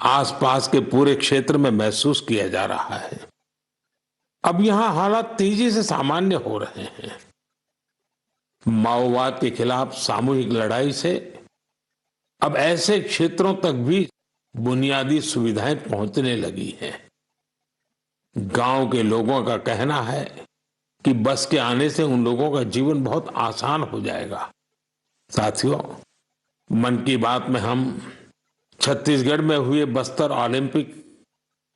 आसपास के पूरे क्षेत्र में महसूस किया जा रहा है। अब यहां हालात तेजी से सामान्य हो रहे हैं। माओवाद के खिलाफ सामूहिक लड़ाई से अब ऐसे क्षेत्रों तक भी बुनियादी सुविधाएं पहुंचने लगी हैं। गांव के लोगों का कहना है कि बस के आने से उन लोगों का जीवन बहुत आसान हो जाएगा। साथियों, मन की बात में हम छत्तीसगढ़ में हुए बस्तर ओलंपिक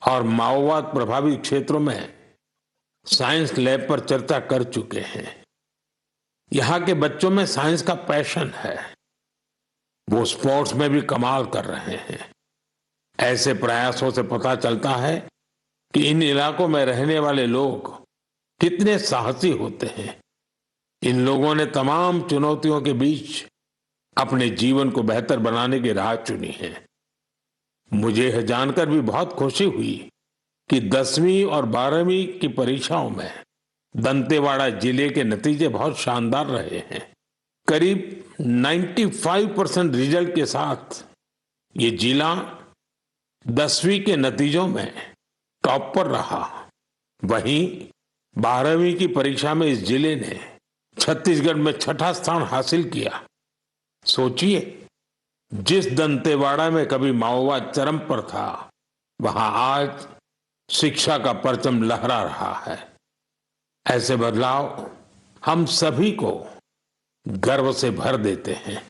और माओवाद प्रभावित क्षेत्रों में साइंस लैब पर चर्चा कर चुके हैं। यहाँ के बच्चों में साइंस का पैशन है। वो स्पोर्ट्स में भी कमाल कर रहे हैं। ऐसे प्रयासों से पता चलता है कि इन इलाकों में रहने वाले लोग कितने साहसी होते हैं। इन लोगों ने तमाम चुनौतियों के बीच अपने जीवन को बेहतर बनाने की राह चुनी है। मुझे यह जानकर भी बहुत खुशी हुई कि 10वीं और 12वीं की परीक्षाओं में दंतेवाड़ा जिले के नतीजे बहुत शानदार रहे हैं। करीब 95% रिजल्ट के साथ ये जिला 10वीं के नतीजों में टॉप पर रहा। वहीं 12वीं की परीक्षा में इस जिले ने छत्तीसगढ़ में 6ठा स्थान हासिल किया। सोचिए, जिस दंतेवाड़ा में कभी माओवाद चरम पर था, वहां आज शिक्षा का परचम लहरा रहा है। ऐसे बदलाव हम सभी को गर्व से भर देते हैं।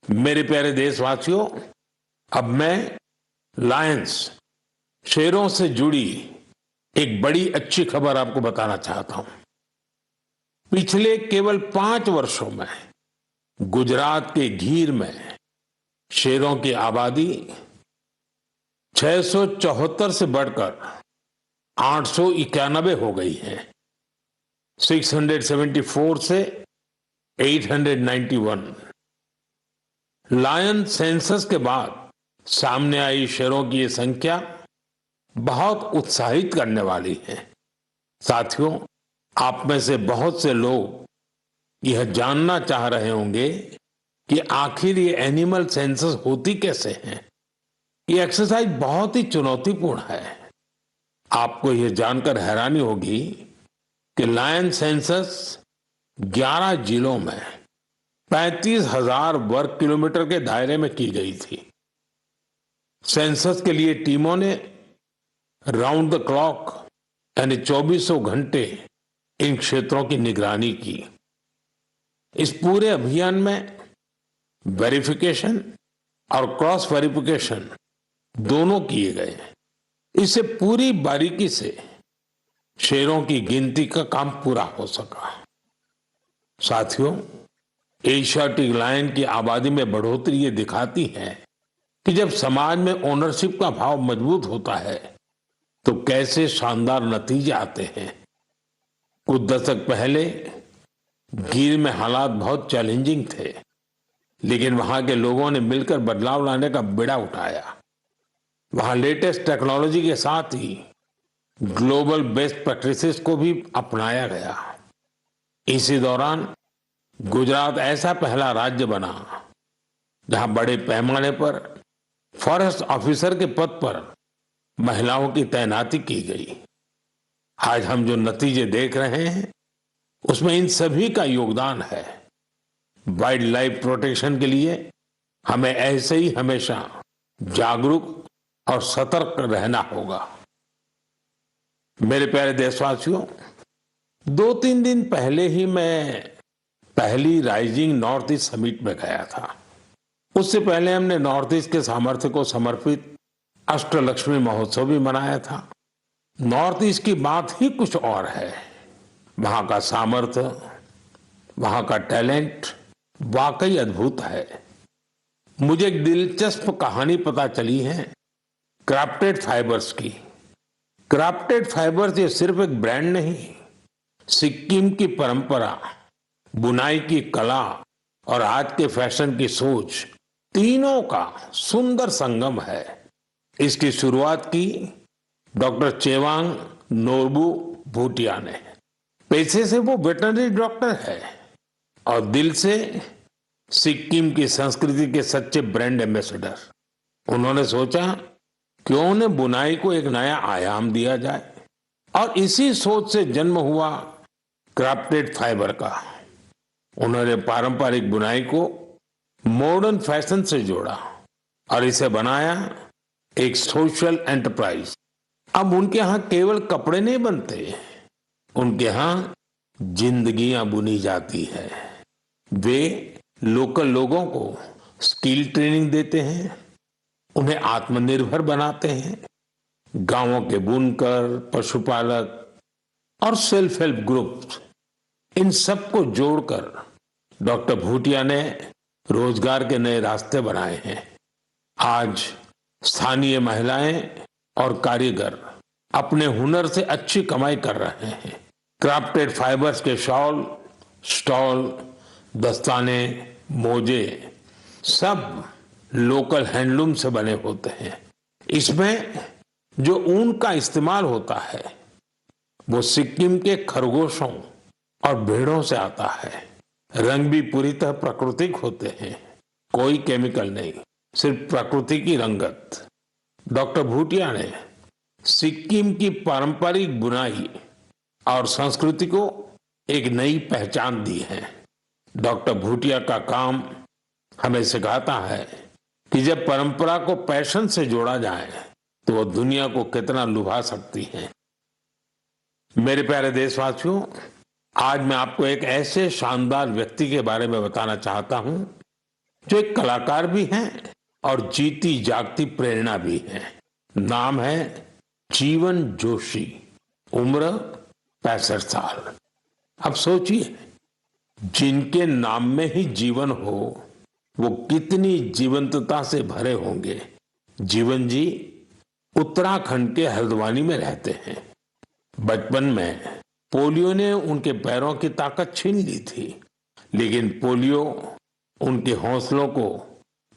मेरे प्यारे देशवासियों, अब मैं लायंस, शेरों से जुड़ी एक बड़ी अच्छी खबर आपको बताना चाहता हूं। पिछले केवल 5 वर्षों में गुजरात के गीर में शेरों की आबादी 674 से बढ़कर 891 हो गई है। 674 से 891। लायन सेंसस के बाद सामने आई शेरों की ये संख्या बहुत उत्साहित करने वाली है। साथियों, आप में से बहुत से लोग यह जानना चाह रहे होंगे कि आखिर ये एनिमल सेंसस होती कैसे हैं। ये एक्सरसाइज बहुत ही चुनौतीपूर्ण है। आपको यह जानकर हैरानी होगी कि लायन सेंसस 11 जिलों में 35,000 वर्ग किलोमीटर के दायरे में की गई थी। सेंसस के लिए टीमों ने राउंड द क्लॉक यानी 2400 घंटे इन क्षेत्रों की निगरानी की। इस पूरे अभियान में वेरिफिकेशन और क्रॉस वेरिफिकेशन दोनों किए गए। इससे पूरी बारीकी से शेरों की गिनती का काम पूरा हो सका। साथियों, एशियाटिक लायन की आबादी में बढ़ोतरी ये दिखाती है कि जब समाज में ओनरशिप का भाव मजबूत होता है तो कैसे शानदार नतीजे आते हैं। कुछ दशक पहले गीर में हालात बहुत चैलेंजिंग थे, लेकिन वहां के लोगों ने मिलकर बदलाव लाने का बीड़ा उठाया। वहां लेटेस्ट टेक्नोलॉजी के साथ ही ग्लोबल बेस्ट प्रैक्टिसेस को भी अपनाया गया। इसी दौरान गुजरात ऐसा पहला राज्य बना जहां बड़े पैमाने पर फॉरेस्ट ऑफिसर के पद पर महिलाओं की तैनाती की गई। आज हम जो नतीजे देख रहे हैं उसमें इन सभी का योगदान है। वाइल्ड लाइफ प्रोटेक्शन के लिए हमें ऐसे ही हमेशा जागरूक और सतर्क रहना होगा। मेरे प्यारे देशवासियों, 2-3 दिन पहले ही मैं पहली राइजिंग नॉर्थ ईस्ट समिट में गया था। उससे पहले हमने नॉर्थ ईस्ट के सामर्थ्य को समर्पित अष्टलक्ष्मी महोत्सव भी मनाया था। नॉर्थ ईस्ट की बात ही कुछ और है। वहां का सामर्थ्य, वहां का टैलेंट वाकई अद्भुत है। मुझे एक दिलचस्प कहानी पता चली है क्राफ्टेड फाइबर्स की। क्राफ्टेड फाइबर्स ये सिर्फ एक ब्रांड नहीं, सिक्किम की परंपरा, बुनाई की कला और आज के फैशन की सोच, तीनों का सुंदर संगम है। इसकी शुरुआत की डॉक्टर चेवांग नोरबू भूटिया ने। पैसे से वो वेटरनरी डॉक्टर है और दिल से सिक्किम की संस्कृति के सच्चे ब्रांड एम्बेसडर। उन्होंने सोचा क्यों न बुनाई को एक नया आयाम दिया जाए और इसी सोच से जन्म हुआ क्राफ्टेड फाइबर का। उन्होंने पारंपरिक बुनाई को मॉडर्न फैशन से जोड़ा और इसे बनाया एक सोशल एंटरप्राइज। अब उनके यहाँ केवल कपड़े नहीं बनते, उनके यहाँ जिंदगियां बुनी जाती है। वे लोकल लोगों को स्किल ट्रेनिंग देते हैं, उन्हें आत्मनिर्भर बनाते हैं। गांवों के बुनकर, पशुपालक और सेल्फ हेल्प ग्रुप, इन सबको जोड़कर डॉक्टर भूटिया ने रोजगार के नए रास्ते बनाए हैं। आज स्थानीय महिलाएं और कारीगर अपने हुनर से अच्छी कमाई कर रहे हैं। क्राफ्टेड फाइबर्स के शॉल, स्टॉल, दस्ताने, मोजे सब लोकल हैंडलूम से बने होते हैं। इसमें जो ऊन का इस्तेमाल होता है वो सिक्किम के खरगोशों और भेड़ों से आता है। रंग भी पूरी तरह प्राकृतिक होते हैं, कोई केमिकल नहीं, सिर्फ प्रकृति की रंगत। डॉक्टर भूटिया ने सिक्किम की पारंपरिक बुनाई और संस्कृति को एक नई पहचान दी है। डॉक्टर भूटिया का काम हमें सिखाता है कि जब परंपरा को पैशन से जोड़ा जाए तो वो दुनिया को कितना लुभा सकती है। मेरे प्यारे देशवासियों, आज मैं आपको एक ऐसे शानदार व्यक्ति के बारे में बताना चाहता हूं जो एक कलाकार भी हैं और जीती जागती प्रेरणा भी है। नाम है जीवन जोशी, उम्र 65 साल। अब सोचिए, जिनके नाम में ही जीवन हो वो कितनी जीवंतता से भरे होंगे। जीवन जी उत्तराखंड के हल्द्वानी में रहते हैं। बचपन में पोलियो ने उनके पैरों की ताकत छीन ली थी, लेकिन पोलियो उनके हौसलों को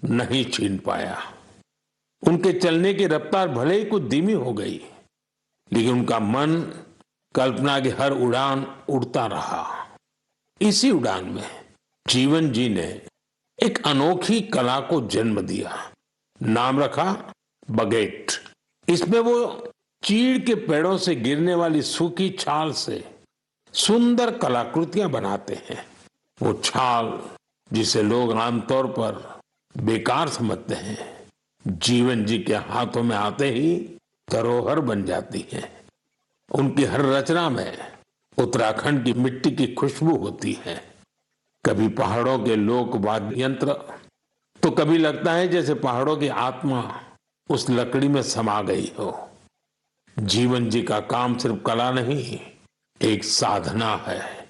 नहीं छीन पाया। उनके चलने की रफ्तार भले ही कुछ धीमी हो गई, लेकिन उनका मन कल्पना की हर उड़ान उड़ता रहा। इसी उड़ान में जीवन जी ने एक अनोखी कला को जन्म दिया। नाम रखा बगेट। इसमें वो चीड़ के पेड़ों से गिरने वाली सूखी छाल से सुंदर कलाकृतियां बनाते हैं। वो छाल जिसे लोग आमतौर पर बेकार समझते हैं, जीवन जी के हाथों में आते ही धरोहर बन जाती है। उनकी हर रचना में उत्तराखंड की मिट्टी की खुशबू होती है। कभी पहाड़ों के लोक वाद्य यंत्र, तो कभी लगता है जैसे पहाड़ों की आत्मा उस लकड़ी में समा गई हो। जीवन जी का काम सिर्फ कला नहीं, एक साधना है।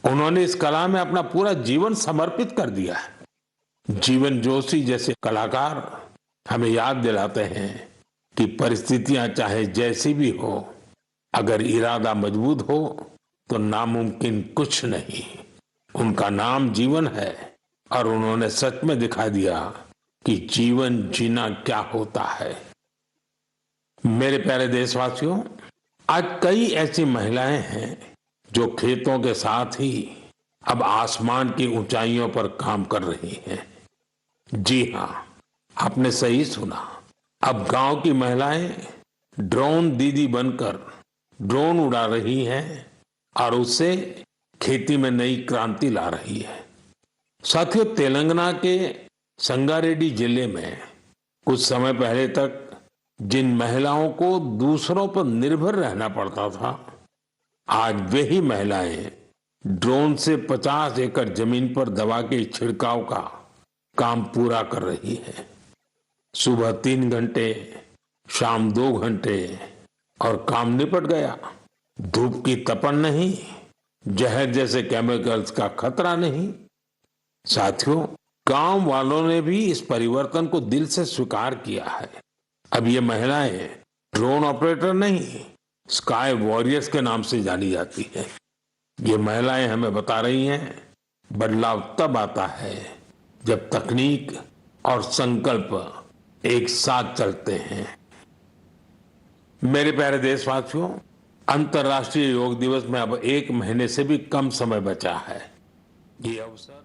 उन्होंने इस कला में अपना पूरा जीवन समर्पित कर दिया है। जीवन जोशी जैसे कलाकार हमें याद दिलाते हैं कि परिस्थितियां चाहे जैसी भी हो, अगर इरादा मजबूत हो तो नामुमकिन कुछ नहीं। उनका नाम जीवन है और उन्होंने सच में दिखा दिया कि जीवन जीना क्या होता है। मेरे प्यारे देशवासियों, आज कई ऐसी महिलाएं हैं जो खेतों के साथ ही अब आसमान की ऊंचाइयों पर काम कर रही हैं। जी हाँ, आपने सही सुना। अब गांव की महिलाएं ड्रोन दीदी बनकर ड्रोन उड़ा रही हैं और उससे खेती में नई क्रांति ला रही है। साथियों, तेलंगाना के संगारेड्डी जिले में कुछ समय पहले तक जिन महिलाओं को दूसरों पर निर्भर रहना पड़ता था, आज वही महिलाएं ड्रोन से 50 एकड़ जमीन पर दवा के छिड़काव का काम पूरा कर रही है। सुबह 3 घंटे, शाम 2 घंटे और काम निपट गया। धूप की तपन नहीं, जहर जैसे केमिकल्स का खतरा नहीं। साथियों, गांव वालों ने भी इस परिवर्तन को दिल से स्वीकार किया है। अब ये महिलाएं ड्रोन ऑपरेटर नहीं, स्काई वॉरियर्स के नाम से जानी जाती है। ये महिलाएं हमें बता रही हैं, बदलाव तब आता है जब तकनीक और संकल्प एक साथ चलते हैं। मेरे प्यारे देशवासियों, अंतर्राष्ट्रीय योग दिवस में अब 1 महीने से भी कम समय बचा है। ये अवसर